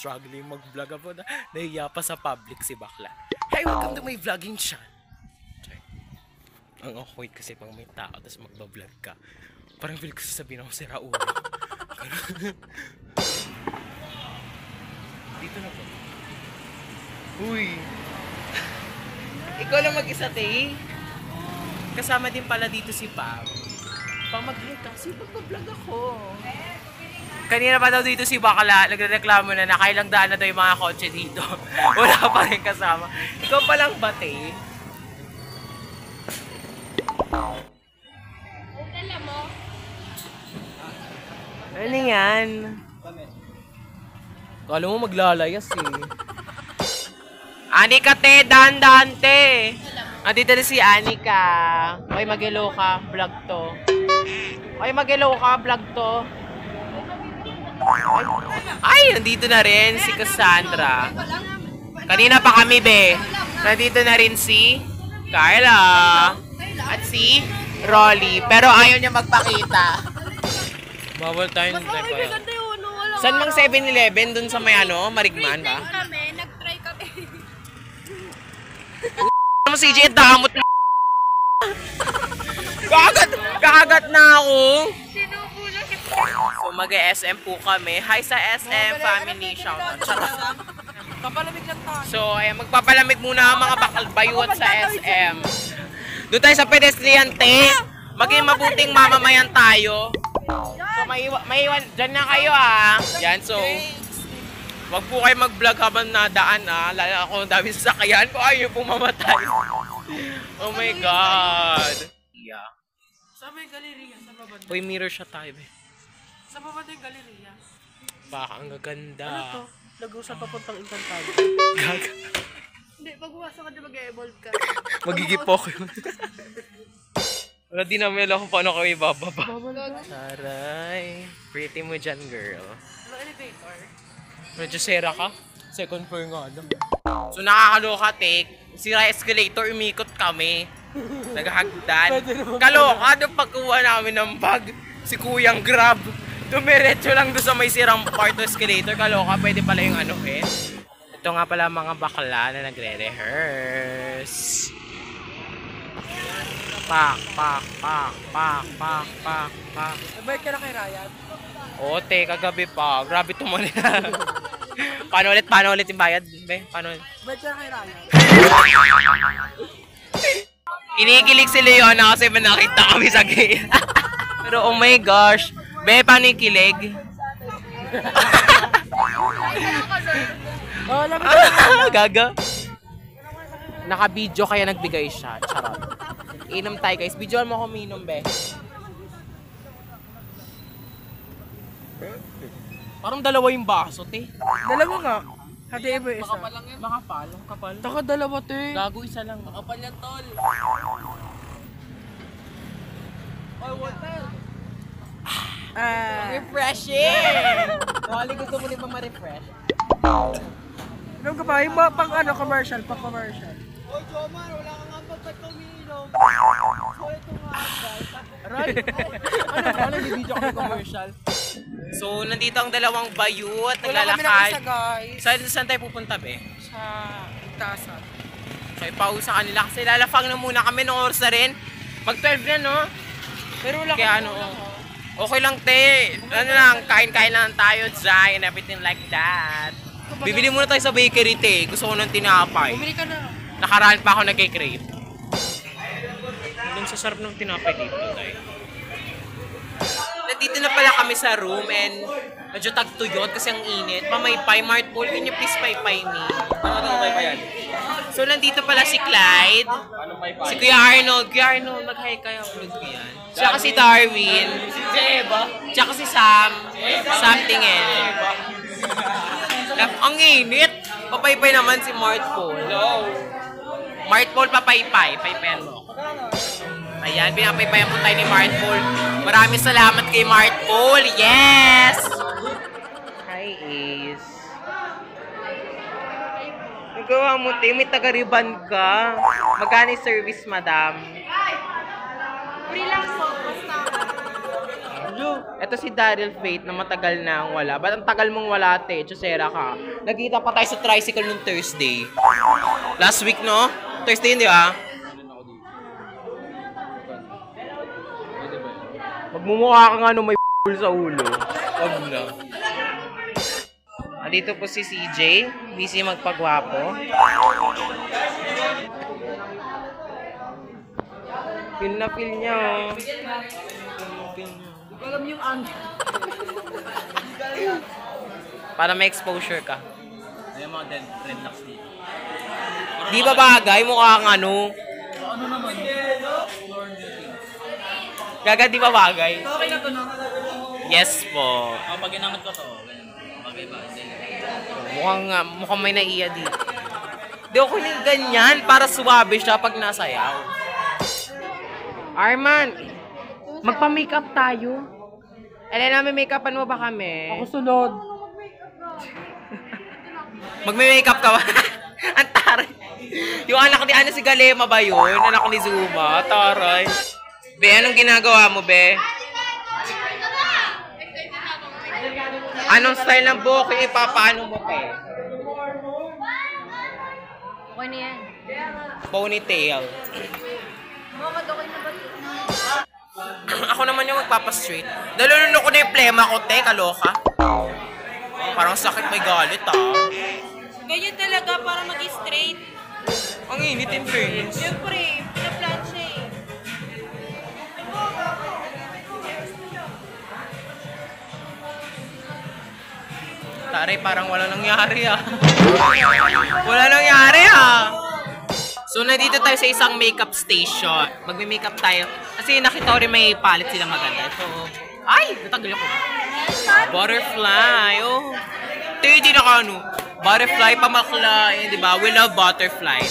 struggling mag-vlog ako na nahiya pa sa public si bakla. Hey, welcome to my vlogging channel. Ang awkward kasi pang may tao tapos magbablog ka. Parang feel ko sasabihin ako si Raul. Dito na po. Uy. Ikaw lang mag-isa, te. Kasama din pala dito si Pam. Pang mag-hi kasi magbablog ako. Kanina pa daw dito si Bakla, nagrereklamo na nakailang daan na daw yung mga kotse dito. Wala pa rin kasama. Ikaw pa lang ba, te? Ano yan? Kala mo maglalayas eh. Anika, te! Dahan-dahan, te! Andito na si Anika. Okay, mag-hello ka. Vlog to. Okay, mag-hello ka. Vlog to. Ay, nandito na rin si Cassandra. Kanina pa kami, be. Nandito na rin si Carla. At si Rolly. Pero ayaw niya magpakita. Bawal tayo. Saan mang 7-Eleven? Dun sa may ano? Marigman ba? Nag-try kami. Ano si CJ? Damot na. Kakagat na ako. So mag-SM po kami. Hi sa SM family. Shoutout. Papalamig lang tayo. So ayan, magpapalamig muna ang mga bayuat sa SM. Doon tayo sa pedestrian, te. Maging mabuting mamamayan tayo. So maiwan. Diyan na kayo ah. Yan, so wag po kayo mag-vlog habang nadaan ah. Lalo ako ang daming sasakyan ko. Ayaw pong mamatay. Oh my God. Yeah. Sa may galeriya, sa babanda. Uy, mirror shot tayo, be. Sa babanda yung galeriya. Baka ang gaganda. Ano to? Nag-usap papuntang Encantado. Gaga. Hindi, pag uwasa ka, di mag-evolve ka. Magigipo ko yun. Wala din namin alam kung paano kami bababa. Taray. Pretty mo dyan, girl. Ano elevator? Medyo sera ka. Second floor nga alam. So nakakaloka, take. Sira escalator, umikot kami. Naghagdan. Kaloka, doon pagkuha namin ng bag. Si Kuyang Grab. Dumiretso lang doon sa may sirang part of escalator. Kaloka, pwede pala yung ano eh. Ito nga pala mga bakla na nagre-rehearse. Pak. Nabait ka na kay Ryan? Oo, te, kagabi pa. Grabe tumuli na. Paano ulit yung bayad? Be, paano? Nabait ka na kay Ryan? Kinikilig si Leona kasi nakita kami sa gate. Pero oh my gosh. Be, paano yung kilig? Oh, alam mo. Gaga. Naka-video kaya nagbigay siya. Charot. Inom tayo guys. Videoan mo ako minom, be. Parang dalawa yung baso, te. Dalawa nga. Hati iba isa. Makapal lang yan. Makapal. Kapal. Taka dalawa, te. Gago isa lang. Makapal yan, tol. Oy, water. Refreshing! Wali gusto mo din ba ma-refresh? Inom ka ba? Yung mga pang ano, commercial. Pang commercial. Oy, Jomar, wala kang ambag ba't umiinom? So, ito nga, guys. Aray! Ano video ko commercial? So, nandito ang dalawang bayut, Wala kami naglalakad. isa, guys. Saan tayo pupunta, be? Sa Itasan. So, ipausa kanila kasi lalafang na muna kami ng oras na rin. Mag-12 na, no? Pero wala Kaya ano, okay lang, te. Ano lang, kain-kain lang tayo dyan and everything like that. Bibili muna tayo sa bakery, te. Gusto ko ng tinapay. Bumili ka na. Nakaraan pa ako nagkikrave. Ang sasarap ng tinapay dito, tayo. Nandito na pala kami sa room and medyo tagtuyot kasi ang init. Pamaypay, Mart Paul, can you please paypay me? Ano paypay yan? So, nandito pala si Clyde. Si Kuya Arnold. Kuya Arnold, mag-hi kayo. Upload ko yan. Tsaka si Darwin. Si Eva. Tsaka si Sam. Something eh. Ang init. Papaypay naman si Mart Paul. Mart Paul, papaypay. Paypayan mo. Ayan, pinapaypayan po tayo ni Mart Paul. Maraming salamat kay Mart Paul. Yes! Hi, Ace. Nagawa mo, te. May taga-riban ka. Magkano yung service, madam? Free lang po. Basta. Ito si Daryl Faith na matagal na ang wala. Ba't ang tagal mong wala, te? Chusera ka. Nagkita pa tayo sa tricycle nung Thursday. Last week, no? Thursday yun, di ba? Magmumukha ka nga nung may sa ulo. Wag na. Dito po si CJ. Busy magpagwapo. Feel na feel niya, oh. Alam yung angle. Para may exposure ka. Ayun mga dreadlocks dito. Di ba bagay? Mukha kang ano? Ano naman? Gaga, di ba bagay? Okay na to, no? Yes po. Pag inangat ko to, bagay ba? Mukhang may naiya dito. Di ako yung ganyan para suwabe siya pag nasayaw. Arman, magpa-makeup tayo. Elena, may makeupan mo ba kami? Ako sunod. Magme-makeup ka ba? Ang taray. Yung anak ni ano si Galema ba yun? Anak ni Zuma. Taray. Be, anong ginagawa mo, be? Anong style ng buhok yung ipapaano mo, be? Okay na yan. Ponytail. Bakit okay na ba? Ako naman yung magpapastraight. Nalulunok ko na yung plema ko, te. Kaloka. Parang sakit may galit, ah. Ganyan talaga para mag-straight. Ang init in fairness. Siyempre, pinaplan siya eh. Taray, parang wala nangyari, ah. Wala nangyari, ah. So, nandito tayo sa isang makeup station. Magme-makeup tayo. Kasi nakita ko rin may palit sila maganda. So, ay! Natagal ako. Butterfly, oh. Tayo, di na ka, ano. Butterfly, pamakla, eh, di ba? We love butterfly.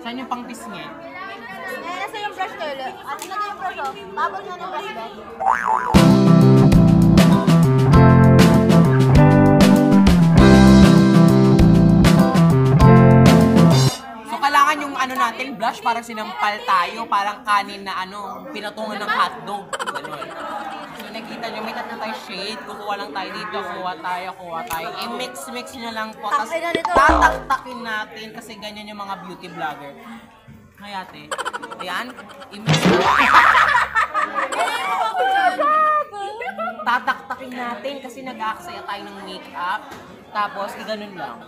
Saan yung pang pisngi? Nasa yung brush ko ulit. At nasa yung brush ko. Babag na ng brush ba? So, kailangan yung ano natin, blush, parang sinampal tayo, parang kanin na ano, pinatungan ng hotdog. Ganun. So, nakita nyo, may tatlo tayo shade, kukuha lang tayo dito, kuha tayo. I-mix nyo lang po, tapos Takay na nito. tataktakin natin, kasi ganyan yung mga beauty vlogger. Hayate. Ayan, i-mix tataktakin natin, kasi nag-aaksaya tayo ng makeup, tapos i-ganun lang.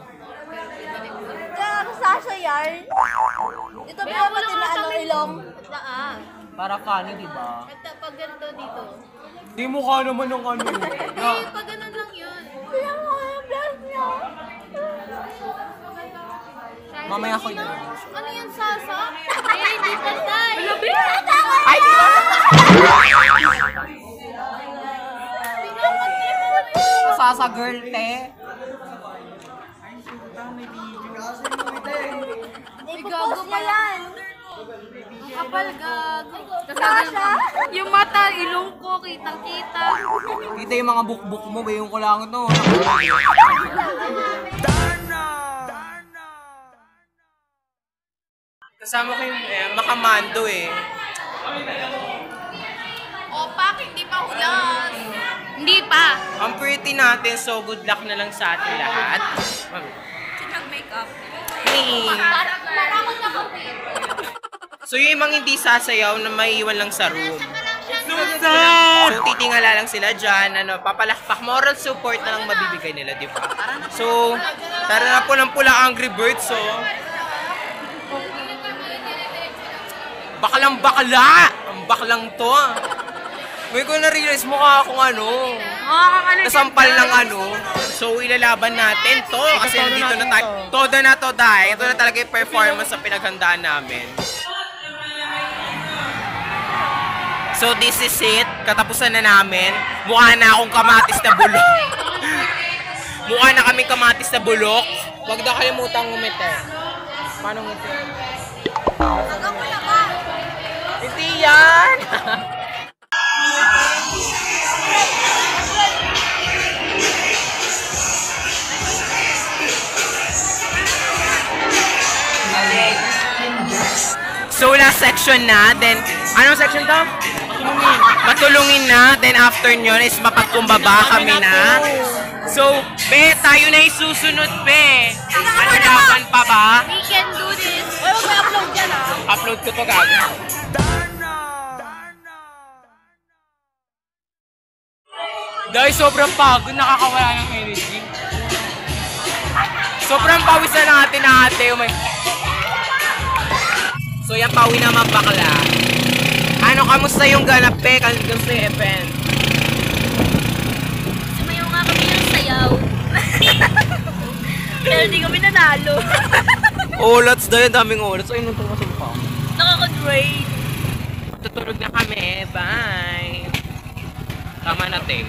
Kaya Sasha yarn. Ito ba pati na ano ilong? Taan. Para funny, di ba? Ito pag ganito dito. Di mukha naman ng ano. Eh, pag ganun lang yun. Kaya mo yung brush niya. Mamaya ko yun. Ano yan, Sasa? Eh, hindi patay. Ay, di ba? Sasa girl, te. Ipupos niya yan. Kapal gago. Sasha? Yung mata, ilong ko, kitang-kita. Kita yung mga bukbuk mo, bayong ko lang ito. Kasama ko yung makamando eh. Opak, hindi pa ulas. Hindi pa. Ang pretty natin, so good luck na lang sa atin lahat. Nag-makeup. Me. Para ko na kapit. So yung mga hindi sasayaw na maiiwan lang sa room. So titingala lang sila dyan, ano, papalakpak, moral support na lang mabibigay nila, di ba? So, tara na po ng pula Angry Birds, so. Baklang bakla! Ang baklang to, ah. May ko na-realize mukha akong ano, nasampal ng ano. So, ilalaban natin to, kasi nandito na tayo. Todo na to, dahil. Ito na talaga yung performance sa pinaghandaan namin. So, this is it. Katapusan na namin. Mukha na akong kamatis na bulok. Mukha na kaming kamatis na bulok. Huwag na kalimutang ngumiti. Paano ngumiti? Hanggang wala ka. Hindi yan! So, last section na. Then, anong section to? Matulungin na. Then, after nyon is mapagkumbaba kami na. So, be, tayo na isusunod, be. Managapan pa ba? We can do this. Ay, huwag may upload dyan ah. Upload ko to gaga. Dahil sobrang pagod, nakakawala ng energy. Sobrang pawis na natin ate. Oh my... So yan, pawi na mapakla. Ano, kamusta yung ganap, pe? Kamusta yung event? Sumayaw nga kami ng sayaw. Pero di kami nanalo. Ulats dahil, daming ulats. Ay, nung tumasok pa. Nakaka-drain. Tutulog na kami. Bye! Tama na, te.